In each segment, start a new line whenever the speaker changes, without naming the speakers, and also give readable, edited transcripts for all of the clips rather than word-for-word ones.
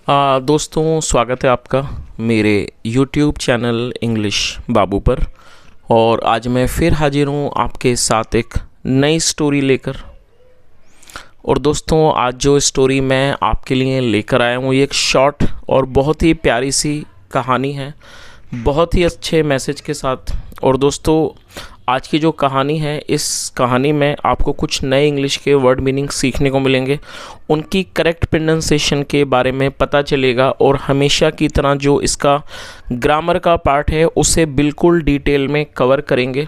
दोस्तों, स्वागत है आपका मेरे YouTube चैनल इंग्लिश बाबू पर। और आज मैं फिर हाजिर हूँ आपके साथ एक नई स्टोरी लेकर। और दोस्तों, आज जो स्टोरी मैं आपके लिए लेकर आया हूँ, ये एक शॉर्ट और बहुत ही प्यारी सी कहानी है, बहुत ही अच्छे मैसेज के साथ। और दोस्तों, आज की जो कहानी है, इस कहानी में आपको कुछ नए इंग्लिश के वर्ड मीनिंग सीखने को मिलेंगे, उनकी करेक्ट प्रोनाउंसिएशन के बारे में पता चलेगा। और हमेशा की तरह जो इसका ग्रामर का पार्ट है उसे बिल्कुल डिटेल में कवर करेंगे,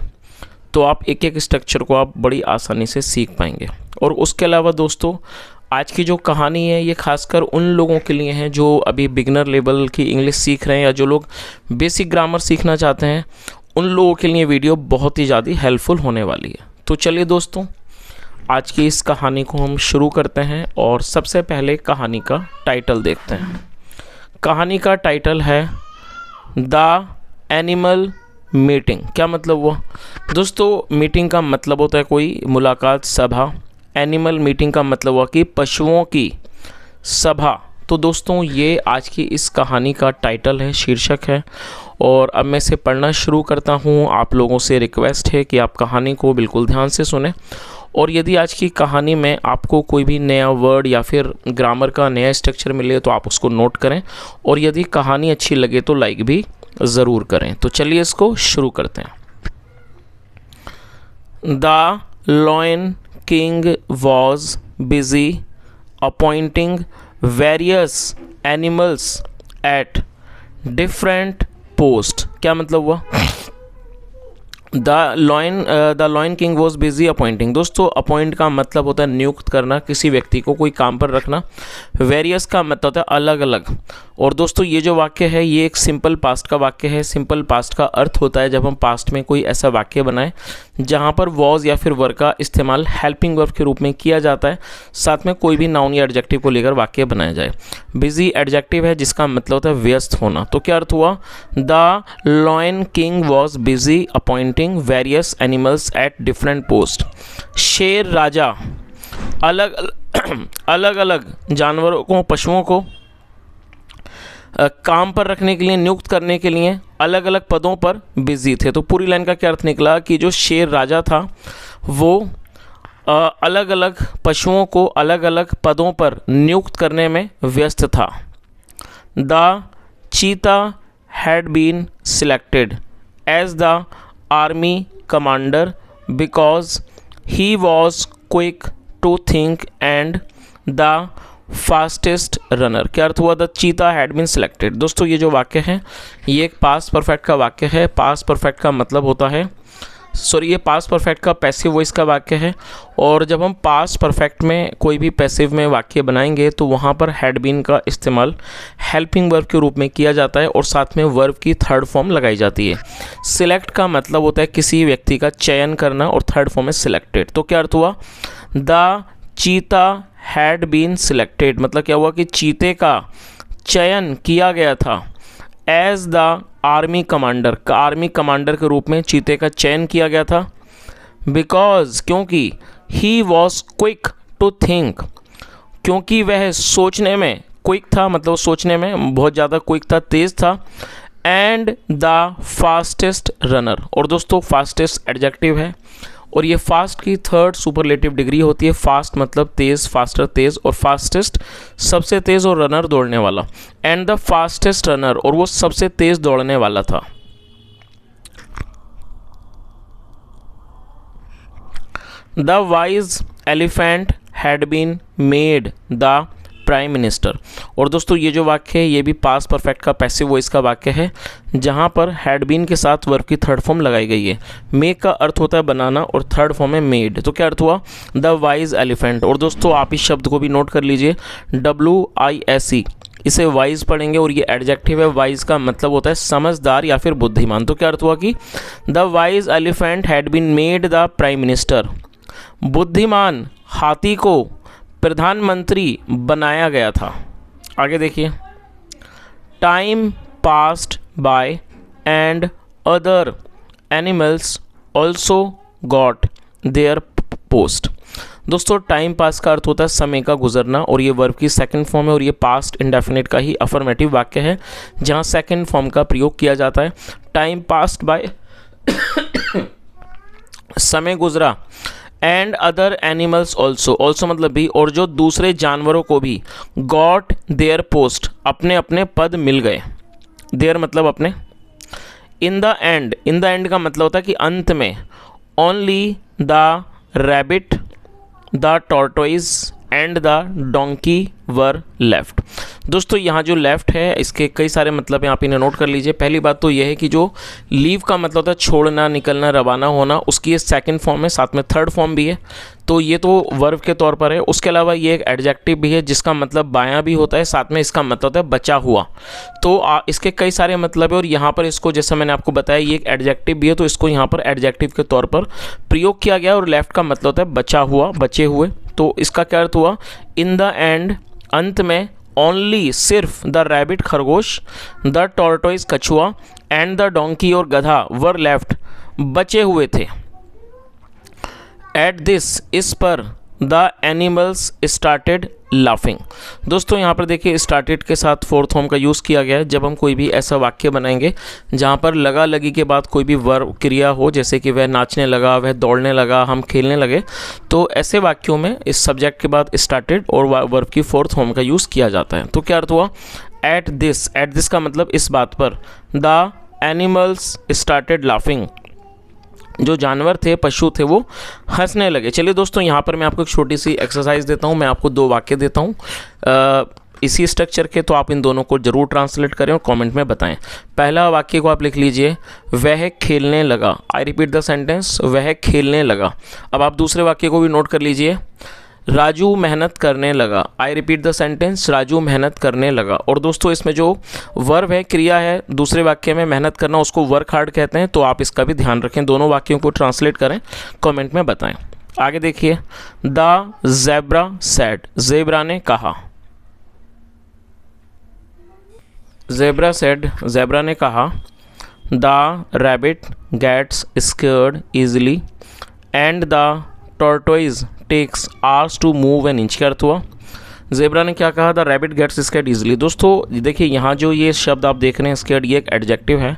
तो आप एक एक स्ट्रक्चर को आप बड़ी आसानी से सीख पाएंगे। और उसके अलावा दोस्तों, आज की जो कहानी है ये खासकर उन लोगों के लिए है जो अभी बिगनर लेवल की इंग्लिश सीख रहे हैं, या जो लोग बेसिक ग्रामर सीखना चाहते हैं, उन लोगों के लिए वीडियो बहुत ही ज़्यादा हेल्पफुल होने वाली है। तो चलिए दोस्तों, आज की इस कहानी को हम शुरू करते हैं। और सबसे पहले कहानी का टाइटल देखते हैं। कहानी का टाइटल है द एनिमल मीटिंग। क्या मतलब हुआ दोस्तों? मीटिंग का मतलब होता है कोई मुलाकात, सभा। एनिमल मीटिंग का मतलब हुआ कि पशुओं की सभा। तो दोस्तों, ये आज की इस कहानी का टाइटल है, शीर्षक है। और अब मैं इसे पढ़ना शुरू करता हूँ। आप लोगों से रिक्वेस्ट है कि आप कहानी को बिल्कुल ध्यान से सुनें। और यदि आज की कहानी में आपको कोई भी नया वर्ड या फिर ग्रामर का नया स्ट्रक्चर मिले तो आप उसको नोट करें। और यदि कहानी अच्छी लगे तो लाइक भी ज़रूर करें। तो चलिए इसको शुरू करते हैं। The lion king was busy appointing various animals at different post. क्या मतलब हुआ? The lion king was busy appointing. दोस्तों, अपॉइंट का मतलब होता है नियुक्त करना, किसी व्यक्ति को कोई काम पर रखना। वेरियस का मतलब होता है अलग अलग। और दोस्तों, ये जो वाक्य है ये एक सिंपल पास्ट का वाक्य है। सिंपल पास्ट का अर्थ होता है जब हम पास्ट में कोई ऐसा वाक्य बनाएं जहां पर वॉज या फिर वर का इस्तेमाल हेल्पिंग वर्ब के रूप में किया जाता है, साथ में कोई भी नाउन या एडजेक्टिव को लेकर वाक्य बनाया जाए। बिजी एडजेक्टिव है जिसका मतलब होता है व्यस्त होना। तो क्या अर्थ हुआ? The lion king was busy appointing various animals at different post. शेर राजा अलग अलग जानवरों को, पशुओं को काम पर रखने के लिए, नियुक्त करने के लिए अलग अलग पदों पर बिजी थे। तो पूरी लाइन का क्या अर्थ निकला कि जो शेर राजा था वो अलग अलग पशुओं को अलग अलग पदों पर नियुक्त करने में व्यस्त था। The cheetah had been selected as the army commander because he was quick to think and the fastest runner. क्या अर्थ हुआ? The cheetah had been selected. दोस्तों, ये जो वाक्य है ये एक पास्ट परफेक्ट का वाक्य है। पास्ट परफेक्ट का मतलब होता है, ये पास्ट परफेक्ट का पैसिव वॉइस का वाक्य है। और जब हम पास्ट परफेक्ट में कोई भी पैसिव में वाक्य बनाएंगे तो वहाँ पर हैड बीन का इस्तेमाल हेल्पिंग वर्ब के रूप में किया जाता है और साथ में वर्ब की थर्ड फॉर्म लगाई जाती है। सिलेक्ट का मतलब होता है किसी व्यक्ति का चयन करना, और थर्ड फॉर्म है सिलेक्टेड। तो क्या अर्थ हुआ? The cheetah had been selected मतलब क्या हुआ कि चीते का चयन किया गया था as the army commander, army commander के रूप में चीते का चयन किया गया था। बिकॉज क्योंकि he was quick to think, क्योंकि वह सोचने में क्विक था, मतलब सोचने में बहुत ज़्यादा क्विक था, तेज था। And the fastest runner. और दोस्तों, फास्टेस्ट एडजेक्टिव है और ये फास्ट की थर्ड सुपरलेटिव डिग्री होती है। फास्ट मतलब तेज, फास्टर तेज, और फास्टेस्ट सबसे तेज, और रनर दौड़ने वाला। एंड द फास्टेस्ट रनर, और वो सबसे तेज दौड़ने वाला था। The wise elephant had been made the prime minister. और दोस्तों, ये जो वाक्य है ये भी पास्ट परफेक्ट का पैसिव वॉइस का वाक्य है, जहां पर हैड बीन के साथ वर्ब की थर्ड फॉर्म लगाई गई है। मेक का अर्थ होता है बनाना और थर्ड फॉर्म है मेड। तो क्या अर्थ हुआ? The wise elephant. और दोस्तों, आप इस शब्द को भी नोट कर लीजिए, WISE, इसे वाइज पढ़ेंगे और ये एडजेक्टिव है। वाइज का मतलब होता है समझदार या फिर बुद्धिमान। तो क्या अर्थ हुआ कि the wise elephant had been made the prime minister. बुद्धिमान हाथी को प्रधानमंत्री बनाया गया था। आगे देखिए, time passed by and other animals also got their post. दोस्तों टाइम पास का अर्थ होता है समय का गुजरना, और ये वर्ब की सेकंड फॉर्म है, और ये पास्ट इंडेफिनिट का ही अफर्मेटिव वाक्य है जहाँ सेकंड फॉर्म का प्रयोग किया जाता है। टाइम पास्ड बाय समय गुजरा, and other animals also, also मतलब भी, और जो दूसरे जानवरों को भी, गॉट देयर पोस्ट, अपने अपने पद मिल गए। देयर मतलब अपने। In the end, in the end का मतलब होता है कि अंत में। Only the rabbit, the tortoise and the donkey were left. दोस्तों यहाँ जो लेफ्ट है इसके कई सारे मतलब हैं, आप इन्हें नोट कर लीजिए। पहली बात तो यह है कि जो लीव का मतलब होता है छोड़ना, निकलना, रवाना होना, उसकी ये सेकंड फॉर्म है, साथ में थर्ड फॉर्म भी है, तो ये तो वर्ब के तौर पर है। उसके अलावा ये एक एडजेक्टिव भी है जिसका मतलब बायां भी होता है, साथ में इसका मतलब होता है बचा हुआ। तो इसके कई सारे मतलब है, और यहाँ पर इसको जैसा मैंने आपको बताया ये एक एडजेक्टिव भी है, तो इसको यहाँ पर एडजेक्टिव के तौर पर प्रयोग किया गया। और लेफ्ट का मतलब होता है बचा हुआ, बचे हुए। तो इसका क्या अर्थ हुआ? इन द एंड, अंत में, ओनली सिर्फ, द रैबिट खरगोश, द टॉर्टोइज कछुआ, एंड द डोंकी और गधा, वर लेफ्ट बचे हुए थे। एट दिस, इस पर, द एनिमल्स स्टार्टेड लाफिंग। दोस्तों यहाँ पर देखिए स्टार्टेड के साथ फोर्थ फॉर्म का यूज़ किया गया है। जब हम कोई भी ऐसा वाक्य बनाएंगे जहाँ पर लगा लगी के बाद कोई भी वर्ब क्रिया हो, जैसे कि वह नाचने लगा, वह दौड़ने लगा, हम खेलने लगे, तो ऐसे वाक्यों में इस सब्जेक्ट के बाद स्टार्टेड और वर्ब की फोर्थ फॉर्म का यूज़ किया जाता है। तो क्या अर्थ हुआ? एट दिस, एट दिस का मतलब इस बात पर, द एनिमल्स स्टार्टेड लाफिंग, जो जानवर थे, पशु थे, वो हंसने लगे। चलिए दोस्तों यहाँ पर मैं आपको एक छोटी सी एक्सरसाइज देता हूँ। मैं आपको दो वाक्य देता हूँ इसी स्ट्रक्चर के, तो आप इन दोनों को जरूर ट्रांसलेट करें और कमेंट में बताएं। पहला वाक्य को आप लिख लीजिए, वह खेलने लगा। आई रिपीट द सेंटेंस, वह खेलने लगा। अब आप दूसरे वाक्य को भी नोट कर लीजिए, राजू मेहनत करने लगा। I repeat the sentence, Raju मेहनत करने लगा। और दोस्तों इसमें जो वर्ब है, क्रिया है, दूसरे वाक्य में मेहनत करना, उसको वर्क हार्ड कहते हैं, तो आप इसका भी ध्यान रखें। दोनों वाक्यों को ट्रांसलेट करें, कमेंट में बताएं। आगे देखिए, द ज़ेब्रा सेड, ज़ेब्रा ने कहा। ज़ेब्रा सेड, ज़ेब्रा ने कहा। The rabbit gets scared easily, and the tortoise takes hours to move an inch. क्या अर्थ हुआ? ज़ेब्रा ने क्या कहा? The rabbit gets scared easily. दोस्तों देखिए यहाँ जो ये शब्द आप देख रहे हैं स्कैर्ड, ये एक एडजेक्टिव है,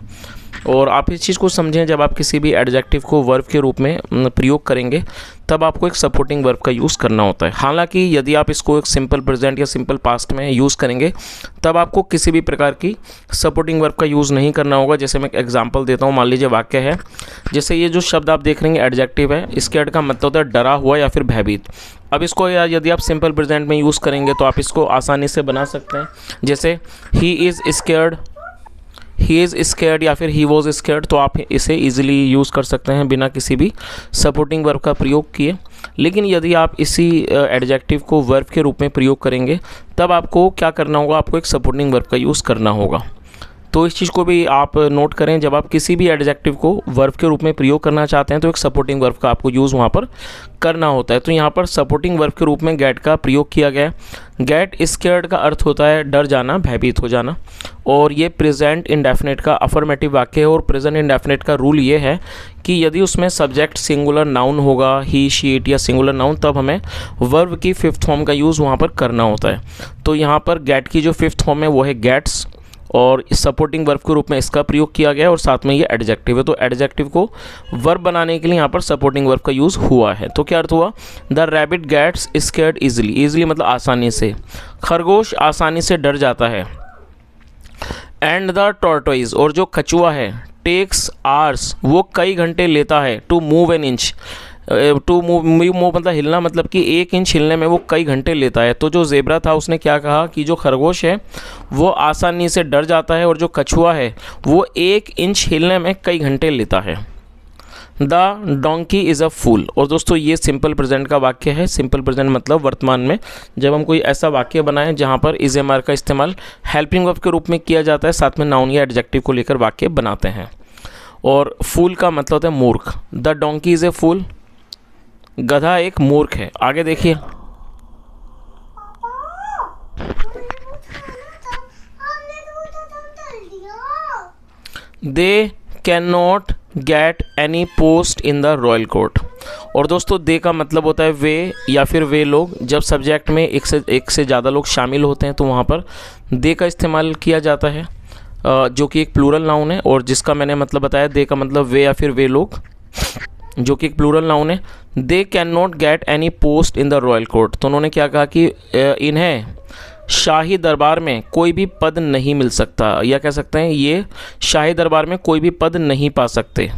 और आप इस चीज़ को समझें, जब आप किसी भी एडजेक्टिव को वर्ब के रूप में प्रयोग करेंगे तब आपको एक सपोर्टिंग वर्ब का यूज़ करना होता है। हालांकि यदि आप इसको एक सिंपल प्रेजेंट या सिंपल पास्ट में यूज़ करेंगे तब आपको किसी भी प्रकार की सपोर्टिंग वर्ब का यूज़ नहीं करना होगा। जैसे मैं एक एग्जांपल देता हूँ, मान लीजिए वाक्य है, जैसे ये जो शब्द आप देख रहे हैं एडजेक्टिव है, स्कैर्ड का मतलब होता है डरा हुआ या फिर भयभीत। अब इसको यदि आप सिंपल प्रेजेंट में यूज़ करेंगे तो आप इसको आसानी से बना सकते हैं, जैसे he is scared, he is scared या फिर ही वॉज स्कैर्ड, तो आप इसे इजीली यूज़ कर सकते हैं बिना किसी भी सपोर्टिंग वर्ब का प्रयोग किए। लेकिन यदि आप इसी एडजेक्टिव को वर्ब के रूप में प्रयोग करेंगे तब आपको क्या करना होगा? आपको एक सपोर्टिंग वर्ब का यूज़ करना होगा। तो इस चीज़ को भी आप नोट करें, जब आप किसी भी एडजेक्टिव को वर्ब के रूप में प्रयोग करना चाहते हैं तो एक सपोर्टिंग वर्ब का आपको यूज़ वहाँ पर करना होता है। तो यहाँ पर सपोर्टिंग वर्ब के रूप में गेट का प्रयोग किया गया है। गेट स्कैर्ड का अर्थ होता है डर जाना, भयभीत हो जाना, और ये प्रेजेंट इंडेफिनिट का अफर्मेटिव वाक्य है। और प्रेजेंट इंडेफिनिट का रूल ये है कि यदि उसमें सब्जेक्ट सिंगुलर नाउन होगा, ही, शी, इट या सिंगुलर नाउन, तब हमें वर्ब की फिफ्थ फॉर्म का यूज़ वहाँ पर करना होता है। तो यहाँ पर गेट की जो फिफ्थ फॉर्म है वो है गेट्स, और इस सपोर्टिंग वर्ब के रूप में इसका प्रयोग किया गया, और साथ में ये एडजेक्टिव है। तो एडजेक्टिव को वर्ब बनाने के लिए यहाँ पर सपोर्टिंग वर्ब का यूज़ हुआ है। तो क्या अर्थ हुआ? The rabbit gets scared easily, easily मतलब आसानी से, खरगोश आसानी से डर जाता है। एंड द टॉर्टोइज, और जो कछुआ है, टेक्स आवर्स, वो कई घंटे लेता है, to move an inch, to move मतलब हिलना, मतलब कि 1 इंच हिलने में वो कई घंटे लेता है। तो जो ज़ेब्रा था उसने क्या कहा कि जो खरगोश है वो आसानी से डर जाता है, और जो कछुआ है वो 1 इंच हिलने में कई घंटे लेता है। द डोंकी इज़ अ फूल, और दोस्तों ये सिंपल प्रेजेंट का वाक्य है। सिंपल प्रेजेंट मतलब वर्तमान में जब हम कोई ऐसा वाक्य बनाएं जहाँ पर इज एम आर का इस्तेमाल हेल्पिंग वर्ब के रूप में किया जाता है, साथ में नाउन या एडजेक्टिव को लेकर वाक्य बनाते हैं। और फूल का मतलब होता है मूर्ख। द डोंकी इज़ ए फूल, गधा एक मूर्ख है। आगे देखिए, they can not get any post in the royal court, और दोस्तों दे का मतलब होता है वे या फिर वे लोग। जब सब्जेक्ट में एक से ज़्यादा लोग शामिल होते हैं तो वहाँ पर दे का इस्तेमाल किया जाता है, जो कि एक प्लूरल नाउन है, और जिसका मैंने मतलब बताया दे का मतलब वे या फिर वे लोग, जो कि एक प्लूरल नाउन है। They can not get any post in the royal court, तो उन्होंने क्या कहा कि इन्हें शाही दरबार में कोई भी पद नहीं मिल सकता, या कह सकते हैं ये शाही दरबार में कोई भी पद नहीं पा सकते।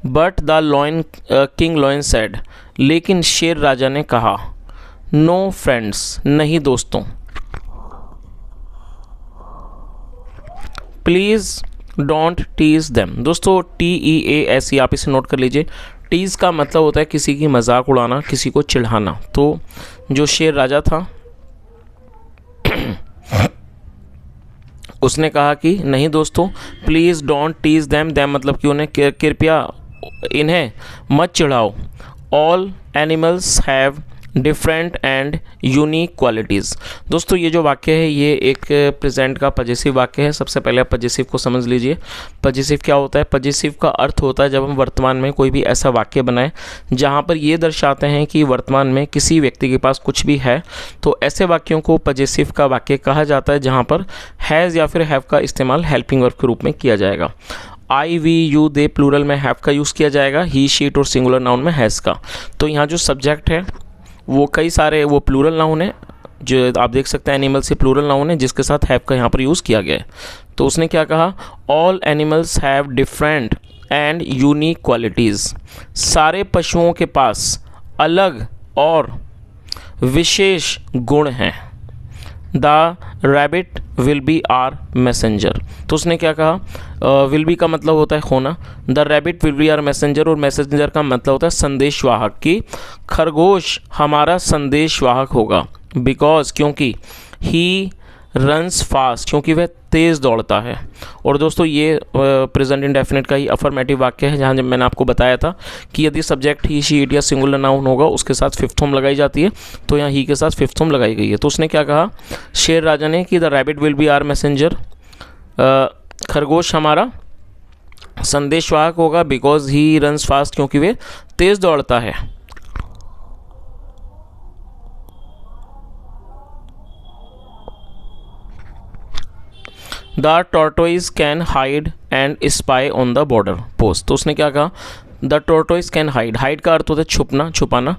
But the lion king lion said, लेकिन शेर राजा ने कहा, नो फ्रेंड्स, नहीं दोस्तों, प्लीज़ डोंट टीज देम। दोस्तों TEASE आप इसे नोट कर लीजिए। टीज़ का मतलब होता है किसी की मजाक उड़ाना, किसी को चिढ़ाना। तो जो शेर राजा था उसने कहा कि नहीं दोस्तों, please don't tease them, them मतलब कि उन्हें कृपया इन्हें मत चिढ़ाओ। All animals have different and unique qualities. दोस्तों ये जो वाक्य है ये एक प्रेजेंट का पजेसिव वाक्य है। सबसे पहले आप पजेसिव को समझ लीजिए। पजेसिव क्या होता है? पजेसिव का अर्थ होता है जब हम वर्तमान में कोई भी ऐसा वाक्य बनाएं जहां पर ये दर्शाते हैं कि वर्तमान में किसी व्यक्ति के पास कुछ भी है, तो ऐसे वाक्यों को पजेसिव का वाक्य कहा जाता है जहाँ पर हैज़ या फिर हैव का इस्तेमाल हेल्पिंग वर्ब के रूप में किया जाएगा। आई, वी, यू, दे प्लूरल में हैव का यूज़ किया जाएगा, ही, शी और सिंगुलर नाउन में हैज़ का। तो यहाँ जो सब्जेक्ट है वो कई सारे वो प्लूरल नाउन है, जो आप देख सकते हैं एनिमल से प्लूरल नाउन है जिसके साथ हैव का यहाँ पर यूज़ किया गया है। तो उसने क्या कहा? All animals have different and unique qualities. सारे पशुओं के पास अलग और विशेष गुण हैं। The rabbit will be our messenger. तो उसने क्या कहा? विल बी का मतलब होता है होना, the rabbit will be our messenger, और मैसेंजर का मतलब होता है संदेशवाहक, कि खरगोश हमारा संदेशवाहक होगा। बिकॉज क्योंकि ही रन्स फास्ट, क्योंकि वह तेज़ दौड़ता है। और दोस्तों ये प्रेजेंट इंडेफिनिट का ही अफर्मेटिव वाक्य है, जहाँ जब मैंने आपको बताया था कि यदि सब्जेक्ट ही, शी, इट या सिंगुलर नाउन होगा उसके साथ फिफ्थ फॉर्म लगाई जाती है, तो यहाँ ही के साथ फिफ्थ फॉर्म लगाई गई है। तो उसने क्या कहा शेर राजा ने कि the rabbit will be our messenger, खरगोश हमारा संदेशवाहक होगा, बिकॉज ही रन्स फास्ट, क्योंकि वे तेज़ दौड़ता है। The tortoise can hide and spy on the border post. तो उसने क्या कहा? The tortoise can hide, hide का अर्थ होता है छुपना, छुपाना।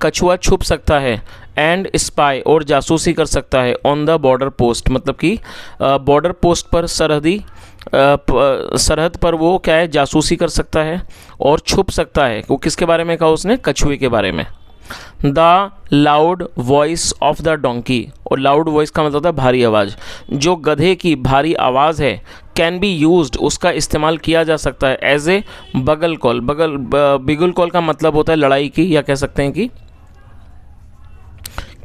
कछुआ छुप सकता है, एंड स्पाई और जासूसी कर सकता है, ऑन द बॉर्डर पोस्ट मतलब कि बॉर्डर पोस्ट पर सरहद पर वो क्या है? जासूसी कर सकता है और छुप सकता है। वो किसके बारे में कहा उसने? कछुए के बारे में। The loud voice of the donkey, और लाउड वॉइस का मतलब होता है भारी आवाज़। जो गधे की भारी आवाज़ है, कैन बी यूज्ड, उसका इस्तेमाल किया जा सकता है एज ए बगल कॉल। बिगुल कॉल का मतलब होता है लड़ाई की, या कह सकते हैं कि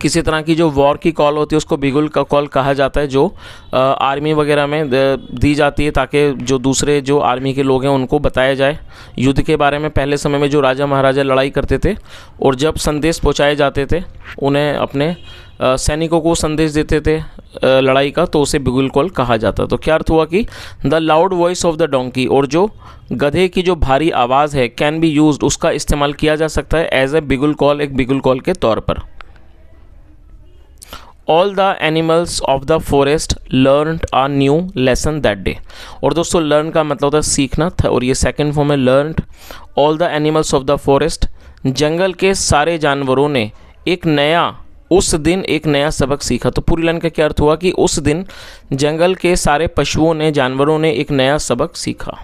किसी तरह की जो वॉर की कॉल होती है उसको बिगुल का कॉल कहा जाता है, जो आर्मी वगैरह में दी जाती है ताकि जो दूसरे जो आर्मी के लोग हैं उनको बताया जाए युद्ध के बारे में। पहले समय में जो राजा महाराजा लड़ाई करते थे और जब संदेश पहुंचाए जाते थे उन्हें अपने सैनिकों को संदेश देते थे लड़ाई का, तो उसे बिगुल कॉल कहा जाता। तो क्या अर्थ हुआ कि the loud voice of the donkey, और जो गधे की जो भारी आवाज़ है, कैन बी यूज्ड, उसका इस्तेमाल किया जा सकता है एज ए बिगुल कॉल, एक बिगुल कॉल के तौर पर। All the animals of the forest learn a new lesson that day. और दोस्तों लर्न का मतलब होता है सीखना था, और ये सेकेंड फॉर्म है learn. All the animals of the forest, जंगल के सारे जानवरों ने उस दिन एक नया सबक सीखा। तो पूरी लाइन का क्या अर्थ हुआ कि उस दिन जंगल के सारे पशुओं ने, जानवरों ने एक नया सबक सीखा।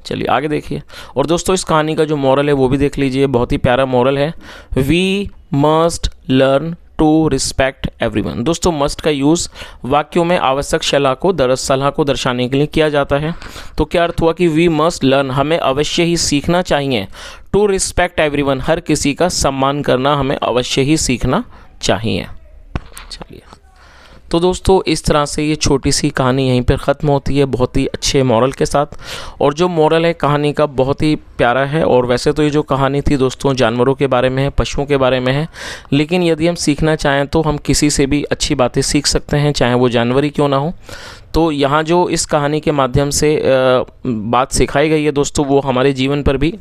चलिए आगे देखिए। और दोस्तों इस कहानी का जो मॉरल है वो भी देख लीजिए, बहुत ही प्यारा मॉरल है। We must learn to respect everyone. दोस्तों मस्ट का यूज़ वाक्यों में आवश्यक सलाह को दर्शाने के लिए किया जाता है। तो क्या अर्थ हुआ कि वी मस्ट लर्न, हमें अवश्य ही सीखना चाहिए, टू रिस्पेक्ट एवरीवन, हर किसी का सम्मान करना हमें अवश्य ही सीखना चाहिए। चलिए तो दोस्तों इस तरह से ये छोटी सी कहानी यहीं पर ख़त्म होती है, बहुत ही अच्छे मॉरल के साथ। और जो मॉरल है कहानी का बहुत ही प्यारा है। और वैसे तो ये जो कहानी थी दोस्तों जानवरों के बारे में है, पशुओं के बारे में है, लेकिन यदि हम सीखना चाहें तो हम किसी से भी अच्छी बातें सीख सकते हैं, चाहे वो जानवर ही क्यों ना हो। तो यहाँ जो इस कहानी के माध्यम से बात सिखाई गई है दोस्तों, वो हमारे जीवन पर भी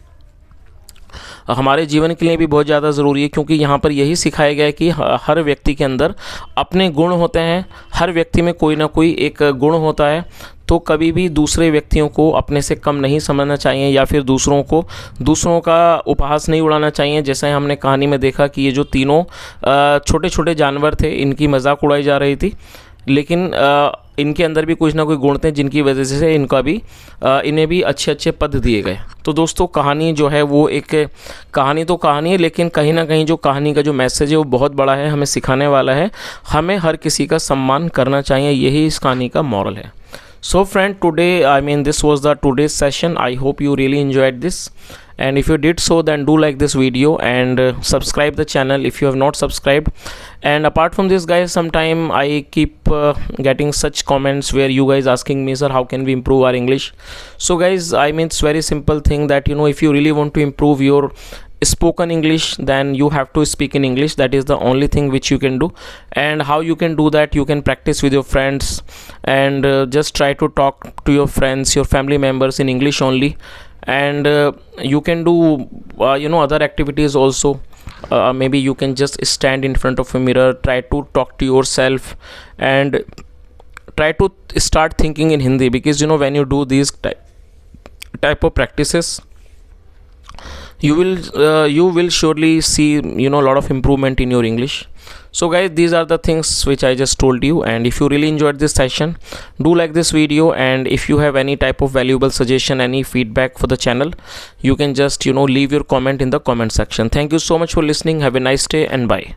हमारे जीवन के लिए भी बहुत ज़्यादा ज़रूरी है, क्योंकि यहाँ पर यही सिखाया गया है कि हर व्यक्ति के अंदर अपने गुण होते हैं, हर व्यक्ति में कोई ना कोई एक गुण होता है। तो कभी भी दूसरे व्यक्तियों को अपने से कम नहीं समझना चाहिए, या फिर दूसरों का उपहास नहीं उड़ाना चाहिए। जैसे हमने कहानी में देखा कि ये जो तीनों छोटे छोटे जानवर थे, इनकी मजाक उड़ाई जा रही थी, लेकिन इनके अंदर भी कुछ ना कोई गुण थे जिनकी वजह से इन्हें भी अच्छे अच्छे पद दिए गए। तो दोस्तों, कहानी जो है वो एक कहानी तो कहानी है, लेकिन कहीं ना कहीं जो कहानी का जो मैसेज है वो बहुत बड़ा है, हमें सिखाने वाला है। हमें हर किसी का सम्मान करना चाहिए, यही इस कहानी का मॉरल है। So friend, today this was the today's session. I hope you really enjoyed this, and if you did so, then do like this video and subscribe the channel if you have not subscribed. And apart from this guys, sometime I keep getting such comments where you guys asking me, sir, how can we improve our English? So guys, it's very simple thing that if you really want to improve your spoken English, then you have to speak in English. That is the only thing which you can do. And how you can do that? You can practice with your friends, and just try to talk to your friends, your family members in English only. And you can do other activities also. Maybe you can just stand in front of a mirror, try to talk to yourself, and try to start thinking in Hindi, because when you do these type of practices, you will surely see a lot of improvement in your English. So guys, these are the things which I just told you, and if you really enjoyed this session, do like this video. And if you have any type of valuable suggestion, any feedback for the channel, you can just leave your comment in the comment section. Thank you so much for listening. Have a nice day and bye.